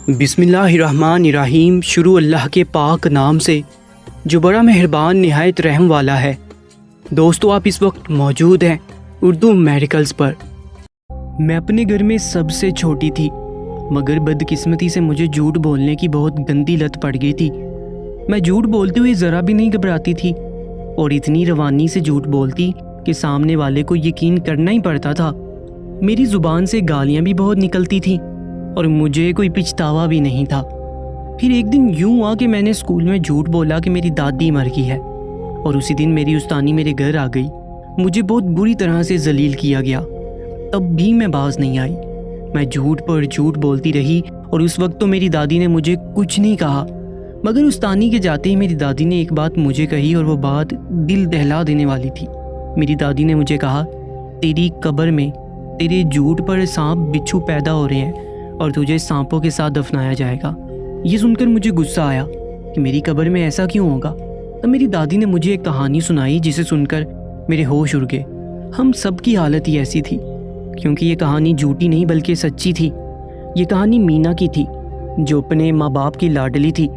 بسم اللہ الرحمن الرحیم۔ شروع اللہ کے پاک نام سے جو بڑا مہربان نہایت رحم والا ہے۔ دوستو، آپ اس وقت موجود ہیں اردو میڈیکلز پر۔ میں اپنے گھر میں سب سے چھوٹی تھی، مگر بدقسمتی سے مجھے جھوٹ بولنے کی بہت گندی لت پڑ گئی تھی۔ میں جھوٹ بولتے ہوئے ذرا بھی نہیں گھبراتی تھی اور اتنی روانی سے جھوٹ بولتی کہ سامنے والے کو یقین کرنا ہی پڑتا تھا۔ میری زبان سے گالیاں بھی بہت نکلتی تھیں اور مجھے کوئی پچھتاوا بھی نہیں تھا۔ پھر ایک دن یوں ہوا کہ میں نے اسکول میں جھوٹ بولا کہ میری دادی مر گئی ہے، اور اسی دن میری استانی میرے گھر آ گئی۔ مجھے بہت بری طرح سے ذلیل کیا گیا، تب بھی میں باز نہیں آئی۔ میں جھوٹ پر جھوٹ بولتی رہی اور اس وقت تو میری دادی نے مجھے کچھ نہیں کہا، مگر استانی کے جاتے ہی میری دادی نے ایک بات مجھے کہی اور وہ بات دل دہلا دینے والی تھی۔ میری دادی نے مجھے کہا، تیری قبر میں تیرے جھوٹ پر سانپ بچھو پیدا ہو رہے ہیں اور تجھے سانپوں کے ساتھ دفنایا جائے گا۔ یہ سن کر مجھے غصہ آیا کہ میری قبر میں ایسا کیوں ہوگا۔ تب میری دادی نے مجھے ایک کہانی سنائی جسے سن کر میرے ہوش اڑ گئے۔ ہم سب کی حالت ہی ایسی تھی، کیونکہ یہ کہانی جھوٹی نہیں بلکہ سچی تھی۔ یہ کہانی مینا کی تھی جو اپنے ماں باپ کی لاڈلی تھی،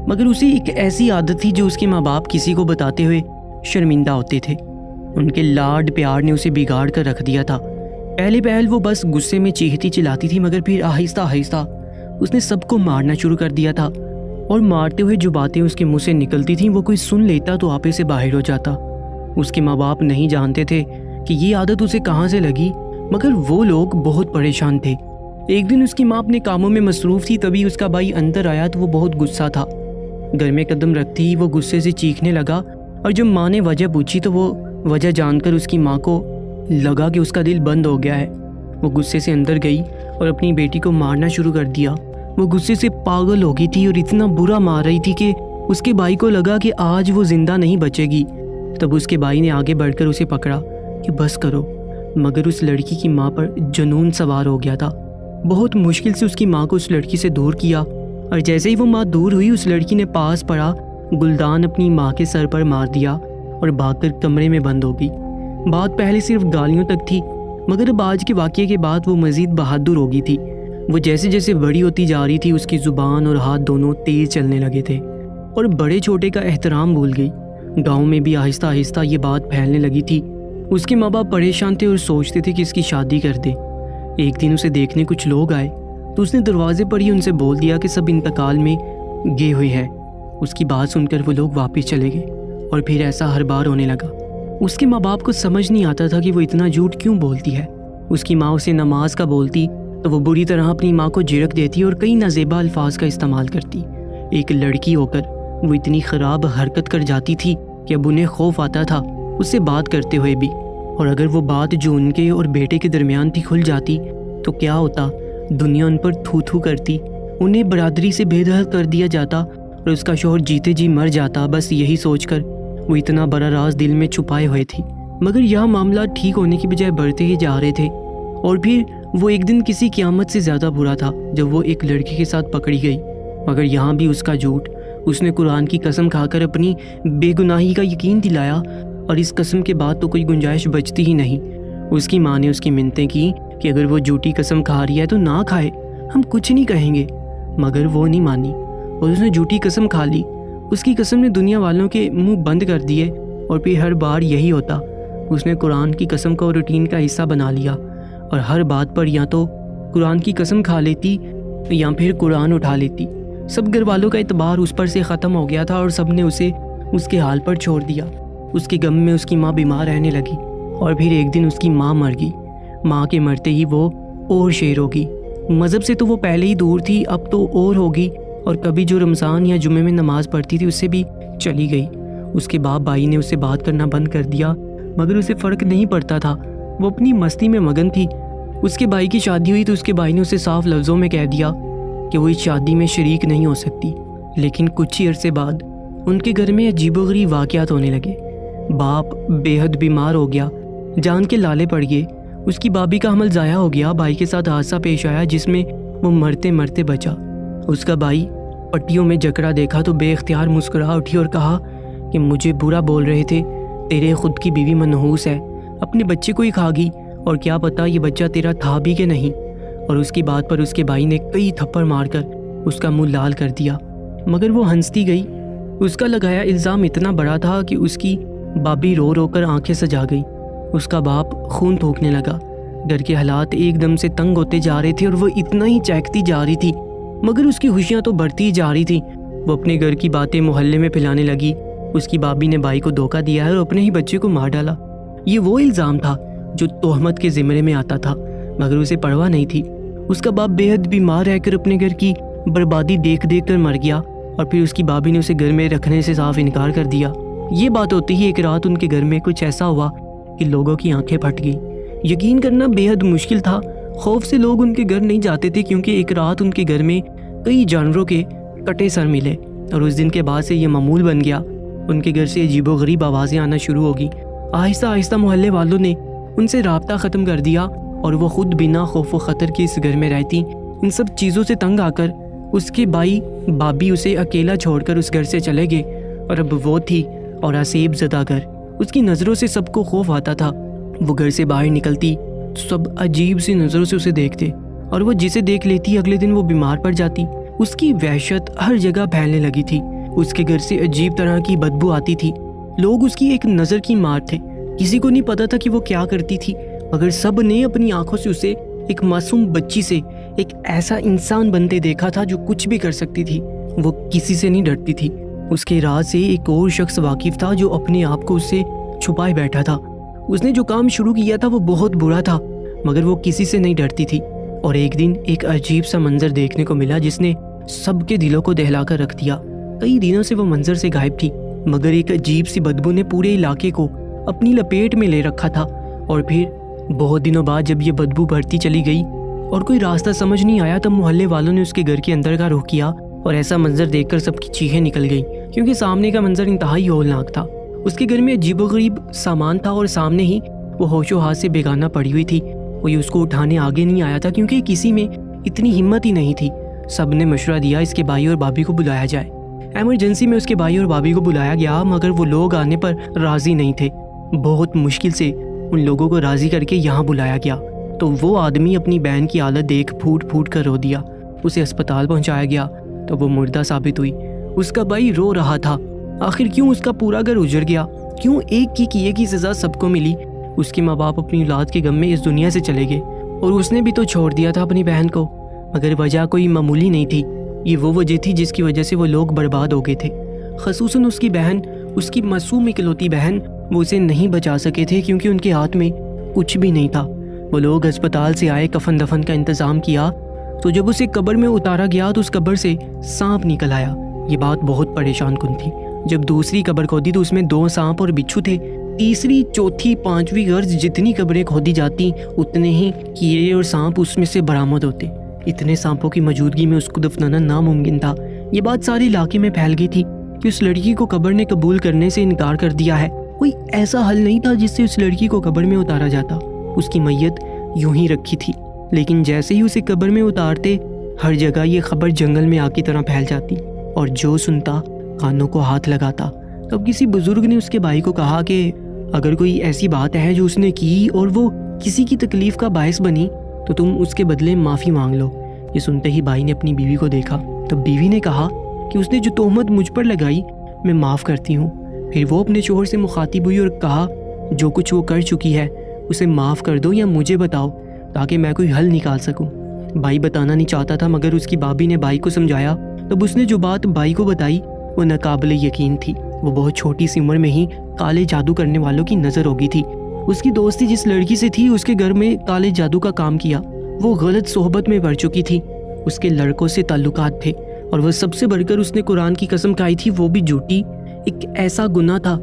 مگر اسے ایک ایسی عادت تھی جو اس کے ماں باپ کسی کو بتاتے ہوئے شرمندہ ہوتے تھے۔ ان کے لاڈ پیار نے اسے بگاڑ کر رکھ دیا تھا۔ پہل وہ بس غصے میں چیختی چلاتی تھی، مگر پھر آہستہ آہستہ اس نے سب کو مارنا شروع کر دیا تھا، اور مارتے ہوئے جو باتیں اس کے منہ سے نکلتی تھیں وہ کوئی سن لیتا تو آپے سے باہر ہو جاتا۔ اس کے ماں باپ نہیں جانتے تھے کہ یہ عادت اسے کہاں سے لگی، مگر وہ لوگ بہت پریشان تھے۔ ایک دن اس کی ماں اپنے کاموں میں مصروف تھی، تبھی اس کا بھائی اندر آیا تو وہ بہت غصہ تھا۔ گھر میں قدم رکھتے ہی وہ غصے سے چیخنے لگا، اور جب ماں نے وجہ پوچھی تو وہ وجہ جان کر اس کی ماں کو لگا کہ اس کا دل بند ہو گیا ہے۔ وہ غصے سے اندر گئی اور اپنی بیٹی کو مارنا شروع کر دیا۔ وہ غصے سے پاگل ہو گئی تھی اور اتنا برا مار رہی تھی کہ اس کے بھائی کو لگا کہ آج وہ زندہ نہیں بچے گی۔ تب اس کے بھائی نے آگے بڑھ کر اسے پکڑا کہ بس کرو، مگر اس لڑکی کی ماں پر جنون سوار ہو گیا تھا۔ بہت مشکل سے اس کی ماں کو اس لڑکی سے دور کیا، اور جیسے ہی وہ ماں دور ہوئی اس لڑکی نے پاس پڑا گلدان اپنی ماں کے سر پر مار دیا اور بھاگ کر کمرے میں بند ہو گئی۔ بات پہلے صرف گالیوں تک تھی، مگر اب آج کے واقعے کے بعد وہ مزید بہادر ہو گئی تھی۔ وہ جیسے جیسے بڑی ہوتی جا رہی تھی اس کی زبان اور ہاتھ دونوں تیز چلنے لگے تھے اور بڑے چھوٹے کا احترام بھول گئی۔ گاؤں میں بھی آہستہ آہستہ یہ بات پھیلنے لگی تھی۔ اس کے ماں باپ پریشان تھے اور سوچتے تھے کہ اس کی شادی کر دے۔ ایک دن اسے دیکھنے کچھ لوگ آئے تو اس نے دروازے پر ہی ان سے بول دیا کہ سب انتقال میں گئے ہوئے ہیں۔ اس کی بات سن کر وہ لوگ واپس چلے گئے، اور پھر ایسا ہر بار ہونے لگا۔ اس کے ماں باپ کو سمجھ نہیں آتا تھا کہ وہ اتنا جھوٹ کیوں بولتی ہے۔ اس کی ماں اسے نماز کا بولتی تو وہ بری طرح اپنی ماں کو جھڑک دیتی اور کئی نازیبا الفاظ کا استعمال کرتی۔ ایک لڑکی ہو کر وہ اتنی خراب حرکت کر جاتی تھی کہ اب انہیں خوف آتا تھا اس سے بات کرتے ہوئے بھی، اور اگر وہ بات جو ان کے اور بیٹے کے درمیان تھی کھل جاتی تو کیا ہوتا، دنیا ان پر تھو تھو کرتی، انہیں برادری سے بے دخل کر دیا جاتا اور اس کا شوہر جیتے جی مر جاتا۔ بس یہی سوچ کر وہ اتنا بڑا راز دل میں چھپائے ہوئے تھی، مگر یہ معاملہ ٹھیک ہونے کی بجائے بڑھتے ہی جا رہے تھے۔ اور پھر وہ ایک دن کسی قیامت سے زیادہ برا تھا جب وہ ایک لڑکی کے ساتھ پکڑی گئی، مگر یہاں بھی اس کا جھوٹ۔ اس نے قرآن کی قسم کھا کر اپنی بے گناہی کا یقین دلایا، اور اس قسم کے بعد تو کوئی گنجائش بچتی ہی نہیں۔ اس کی ماں نے اس کی منتیں کی کہ اگر وہ جھوٹی قسم کھا رہی ہے تو نہ کھائے، ہم کچھ نہیں کہیں گے، مگر وہ نہیں مانی اور اس نے جھوٹی قسم کھا لی۔ اس کی قسم نے دنیا والوں کے منہ بند کر دیے، اور پھر ہر بار یہی ہوتا۔ اس نے قرآن کی قسم کو روٹین کا حصہ بنا لیا، اور ہر بات پر یا تو قرآن کی قسم کھا لیتی یا پھر قرآن اٹھا لیتی۔ سب گھر والوں کا اعتبار اس پر سے ختم ہو گیا تھا اور سب نے اسے اس کے حال پر چھوڑ دیا۔ اس کے غم میں اس کی ماں بیمار رہنے لگی، اور پھر ایک دن اس کی ماں مر گئی۔ ماں کے مرتے ہی وہ اور شیر ہو گئی۔ مذہب سے تو وہ پہلے ہی دور تھی، اب تو اور ہوگی، اور کبھی جو رمضان یا جمعے میں نماز پڑھتی تھی اس سے بھی چلی گئی۔ اس کے باپ بھائی نے اس سے بات کرنا بند کر دیا، مگر اسے فرق نہیں پڑتا تھا، وہ اپنی مستی میں مگن تھی۔ اس کے بھائی کی شادی ہوئی تو اس کے بھائی نے اسے صاف لفظوں میں کہہ دیا کہ وہ اس شادی میں شریک نہیں ہو سکتی۔ لیکن کچھ ہی عرصے بعد ان کے گھر میں عجیب و غریب واقعات ہونے لگے۔ باپ بے حد بیمار ہو گیا، جان کے لالے پڑ گئے۔ اس کی بابی کا حمل ضائع ہو گیا۔ بھائی کے ساتھ حادثہ پیش آیا جس میں وہ مرتے مرتے بچا۔ اس کا بھائی پٹیوں میں جکڑا دیکھا تو بے اختیار مسکرا اٹھی اور کہا کہ مجھے برا بول رہے تھے، تیرے خود کی بیوی منحوس ہے، اپنے بچے کو ہی کھا گئی، اور کیا پتا یہ بچہ تیرا تھا بھی کہ نہیں۔ اور اس کی بات پر اس کے بھائی نے کئی تھپڑ مار کر اس کا منہ لال کر دیا، مگر وہ ہنستی گئی۔ اس کا لگایا الزام اتنا بڑا تھا کہ اس کی بابی رو رو کر آنکھیں سجا گئی۔ اس کا باپ خون تھوکنے لگا۔ گھر کے حالات ایک دم سے تنگ ہوتے جا رہے تھے اور وہ اتنا ہی چہکتی جا رہی تھی، مگر اس کی خوشیاں تو بڑھتی جا رہی تھیں۔ وہ اپنے گھر کی باتیں محلے میں پھیلانے لگی۔ اس کی بابی نے بھائی کو دھوکہ دیا ہے اور اپنے ہی بچے کو مار ڈالا۔ یہ وہ الزام تھا جو تہمت کے زمرے میں آتا تھا، مگر اسے پرواہ نہیں تھی۔ اس کا باپ بے حد بیمار رہ کر اپنے گھر کی بربادی دیکھ دیکھ کر مر گیا، اور پھر اس کی بابی نے اسے گھر میں رکھنے سے صاف انکار کر دیا۔ یہ بات ہوتی ہی ایک رات ان کے گھر میں کچھ ایسا ہوا کہ لوگوں کی آنکھیں پھٹ گئیں۔ یقین کرنا بے حد مشکل تھا۔ خوف سے لوگ ان کے گھر نہیں جاتے تھے، کیونکہ ایک رات ان کے گھر میں کئی جانوروں کے کٹے سر ملے، اور اس دن کے بعد سے یہ معمول بن گیا۔ ان کے گھر سے عجیب و غریب آوازیں آنا شروع ہو گئی۔ آہستہ آہستہ محلے والوں نے ان سے رابطہ ختم کر دیا، اور وہ خود بنا خوف و خطر کے اس گھر میں رہتی۔ ان سب چیزوں سے تنگ آ کر اس کے بھائی بابی اسے اکیلا چھوڑ کر اس گھر سے چلے گئے، اور اب وہ تھی اور آسیب زدہ گھر۔ اس کی نظروں سے سب کو خوف آتا تھا۔ وہ گھر سے باہر نکلتی تو سب عجیب سی نظروں سے اسے دیکھتے، اور وہ جسے دیکھ لیتی اگلے دن وہ بیمار پڑ جاتی۔ اس کی وحشت ہر جگہ پھیلنے لگی تھی۔ اس کے گھر سے عجیب طرح کی بدبو آتی تھی۔ لوگ اس کی ایک نظر کی مار تھے۔ کسی کو نہیں پتا تھا کہ وہ کیا کرتی تھی، مگر سب نے اپنی آنکھوں سے اسے ایک معصوم بچی سے ایک ایسا انسان بنتے دیکھا تھا جو کچھ بھی کر سکتی تھی۔ وہ کسی سے نہیں ڈرتی تھی۔ اس کے راز سے ایک اور شخص واقف تھا جو اپنے آپ کو اس سے چھپائے بیٹھا تھا۔ اس نے جو کام شروع کیا تھا وہ بہت برا تھا، مگر وہ کسی سے نہیں ڈرتی تھی۔ اور ایک دن ایک عجیب سا منظر دیکھنے کو ملا جس نے سب کے دلوں کو دہلا کر رکھ دیا۔ کئی دنوں سے وہ منظر سے غائب تھی، مگر ایک عجیب سی بدبو نے پورے علاقے کو اپنی لپیٹ میں لے رکھا تھا۔ اور پھر بہت دنوں بعد جب یہ بدبو بڑھتی چلی گئی اور کوئی راستہ سمجھ نہیں آیا، تب محلے والوں نے اس کے گھر کے اندر کا رخ کیا، اور ایسا منظر دیکھ کر سب کی چیخیں نکل گئی، کیونکہ سامنے کا منظر انتہائی ہولناک تھا۔ اس کے گھر میں عجیب و غریب سامان تھا، اور سامنے ہی وہ ہوش و حواس سے بیگانہ پڑی ہوئی تھی۔ کوئی اس کو اٹھانے آگے نہیں آیا تھا، کیونکہ کسی میں اتنی ہمت ہی نہیں تھی۔ سب نے مشورہ دیا اس کے بھائی اور بھابھی کو بلایا جائے۔ ایمرجنسی میں اس کے بھائی اور بھابھی کو بلایا گیا، مگر وہ لوگ آنے پر راضی نہیں تھے۔ بہت مشکل سے ان لوگوں کو راضی کر کے یہاں بلایا گیا، تو وہ آدمی اپنی بہن کی حالت دیکھ پھوٹ پھوٹ کر رو دیا۔ اسے اسپتال پہنچایا گیا تو وہ مردہ ثابت ہوئی۔ اس کا بھائی رو رہا تھا، آخر کیوں اس کا پورا گھر اجڑ گیا؟ کیوں ایک کی کیے کی سزا سب کو ملی؟ اس کے ماں باپ اپنی اولاد کے غم میں اس دنیا سے چلے گئے، اور اس نے بھی تو چھوڑ دیا تھا اپنی بہن کو، مگر وجہ کوئی معمولی نہیں تھی۔ یہ وہ وجہ تھی جس کی وجہ سے وہ لوگ برباد ہو گئے تھے، خصوصاً اس کی بہن، اس کی معصوم اکلوتی بہن۔ وہ اسے نہیں بچا سکے تھے کیونکہ ان کے ہاتھ میں کچھ بھی نہیں تھا۔ وہ لوگ ہسپتال سے آئے، کفن دفن کا انتظام کیا، تو جب اسے قبر میں اتارا گیا تو اس قبر سے سانپ نکل آیا۔ یہ بات بہت پریشان کن تھی۔ جب دوسری قبر کھودی تو اس میں 2 سانپ اور بچھو تھے۔ تیسری، چوتھی، 5ویں غرض جتنی قبریں کھودی جاتی اتنے ہی کیڑے اور سانپ اس میں سے برآمد ہوتے۔ اتنے سانپوں کی موجودگی میں اس کو دفنانا ناممکن تھا۔ یہ بات سارے علاقے میں پھیل گئی تھی کہ اس لڑکی کو قبر نے قبول کرنے سے انکار کر دیا ہے۔ کوئی ایسا حل نہیں تھا جس سے اس لڑکی کو قبر میں اتارا جاتا۔ اس کی میت یوں ہی رکھی تھی، لیکن جیسے ہی اسے قبر میں اتارتے، ہر جگہ یہ خبر جنگل میں آگ کی طرح پھیل جاتی، اور جو سنتا کانوں کو ہاتھ لگاتا۔ تب کسی بزرگ نے اس کے بھائی کو کہا کہ اگر کوئی ایسی بات ہے جو اس نے کی اور وہ کسی کی تکلیف کا باعث بنی تو تم اس کے بدلے معافی مانگ لو۔ یہ سنتے ہی بھائی نے اپنی بیوی کو دیکھا۔ تب بیوی نے کہا کہ اس نے جو تہمت مجھ پر لگائی میں معاف کرتی ہوں۔ پھر وہ اپنے شوہر سے مخاطب ہوئی اور کہا جو کچھ وہ کر چکی ہے اسے معاف کر دو یا مجھے بتاؤ تاکہ میں کوئی حل نکال سکوں۔ بھائی بتانا نہیں چاہتا تھا، مگر اس کی بھابھی نے بھائی کو سمجھایا۔ تب اس نے جو بات بھائی کو بتائی وہ ناقابل یقین تھی۔ وہ بہت چھوٹی سی عمر میں ہی کالے جادو کرنے والوں کی نظر ہو گئی تھی۔ اس کی دوستی جس لڑکی سے تھی اس کے گھر میں کالے جادو کا کام کیا۔ وہ غلط صحبت میں پڑ چکی تھی، اس کے لڑکوں سے تعلقات تھے، اور وہ سب سے بڑھ کر اس نے قرآن کی قسم کھائی تھی، وہ بھی جھوٹی۔ ایک ایسا گناہ تھا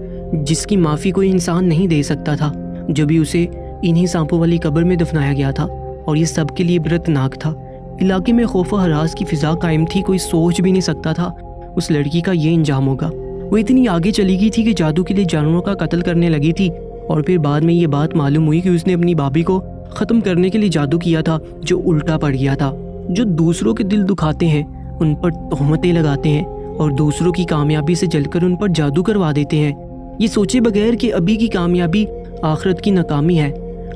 جس کی معافی کوئی انسان نہیں دے سکتا تھا۔ جب بھی اسے انہی سانپوں والی قبر میں دفنایا گیا تھا، اور یہ سب کے لیے عبرتناک تھا۔ علاقے میں خوف و ہراس کی فضا قائم تھی، کوئی سوچ بھی نہیں سکتا تھا اس لڑکی کا یہ انجام ہوگا۔ وہ اتنی آگے چلی گئی تھی کہ جادو کے لیے جانوروں کا قتل کرنے لگی تھی، اور پھر بعد میں یہ بات معلوم ہوئی کہ اس نے اپنی بھابھی کو ختم کرنے کے لیے جادو کیا تھا جو الٹا پڑ گیا تھا۔ جو دوسروں کے دل دکھاتے ہیں ان پر تہمتیں لگاتے ہیں، اور دوسروں کی کامیابی سے جل کر ان پر جادو کروا دیتے ہیں، یہ سوچے بغیر کہ ابھی کی کامیابی آخرت کی ناکامی ہے۔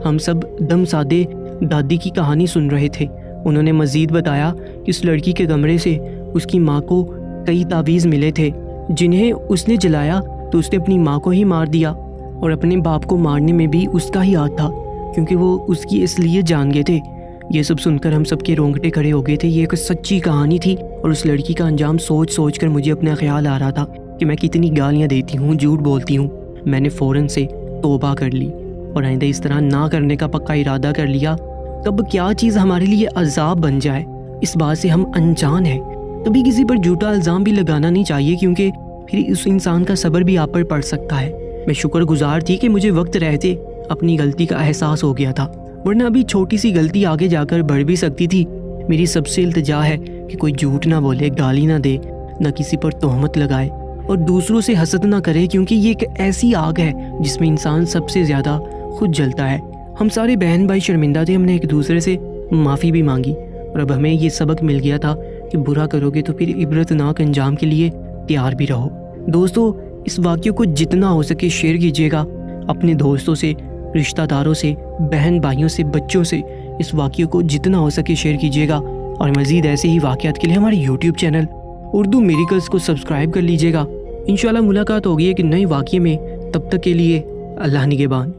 ہم سب دم سادے دادی کی کہانی سن رہے تھے، انہوں نے مزید بتایا کہ اس لڑکی کے کمرے سے اس کی ماں کو کئی تعویذ ملے تھے جنہیں اس نے جلایا تو اس نے اپنی ماں کو ہی مار دیا، اور اپنے باپ کو مارنے میں بھی اس کا ہی ہاتھ تھا کیونکہ وہ اس کی اس لیے جان گئے تھے۔ یہ سب سن کر ہم سب کے رونگٹے کھڑے ہو گئے تھے۔ یہ ایک سچی کہانی تھی اور اس لڑکی کا انجام سوچ سوچ کر مجھے اپنا خیال آ رہا تھا کہ میں کتنی گالیاں دیتی ہوں، جھوٹ بولتی ہوں۔ میں نے فوراً سے توبہ کر لی اور آئندہ اس طرح نہ کرنے کا پکا ارادہ کر لیا۔ کب کیا چیز ہمارے لیے عذاب بن جائے اس بات سے ہم انجان ہیں۔ کبھی کسی پر جھوٹا الزام بھی لگانا نہیں چاہیے کیونکہ پھر اس انسان کا صبر بھی آپ پر پڑ سکتا ہے۔ میں شکر گزار تھی کہ مجھے وقت رہتے اپنی غلطی کا احساس ہو گیا تھا، ورنہ ابھی چھوٹی سی غلطی آگے جا کر بڑھ بھی سکتی تھی۔ میری سب سے التجا ہے کہ کوئی جھوٹ نہ بولے، گالی نہ دے، نہ کسی پر تہمت لگائے اور دوسروں سے حسد نہ کرے، کیونکہ یہ ایک ایسی آگ ہے جس میں انسان سب سے زیادہ خود جلتا ہے۔ ہم سارے بہن بھائی شرمندہ تھے، ہم نے ایک دوسرے سے معافی بھی مانگی اور اب ہمیں یہ سبق مل گیا تھا کہ برا کرو گے تو پھر عبرتناک انجام کے لیے تیار بھی رہو۔ دوستو، اس واقعے کو جتنا ہو سکے شیئر کیجیے گا اپنے دوستوں سے، رشتہ داروں سے، بہن بھائیوں سے، بچوں سے۔ اس واقعے کو جتنا ہو سکے شیئر کیجیے گا اور مزید ایسے ہی واقعات کے لیے ہمارے یوٹیوب چینل اردو میریکلز کو سبسکرائب کر لیجیے گا۔ انشاءاللہ ملاقات ہوگی ایک نئے واقعے میں، تب تک کے لیے اللہ نگہبان۔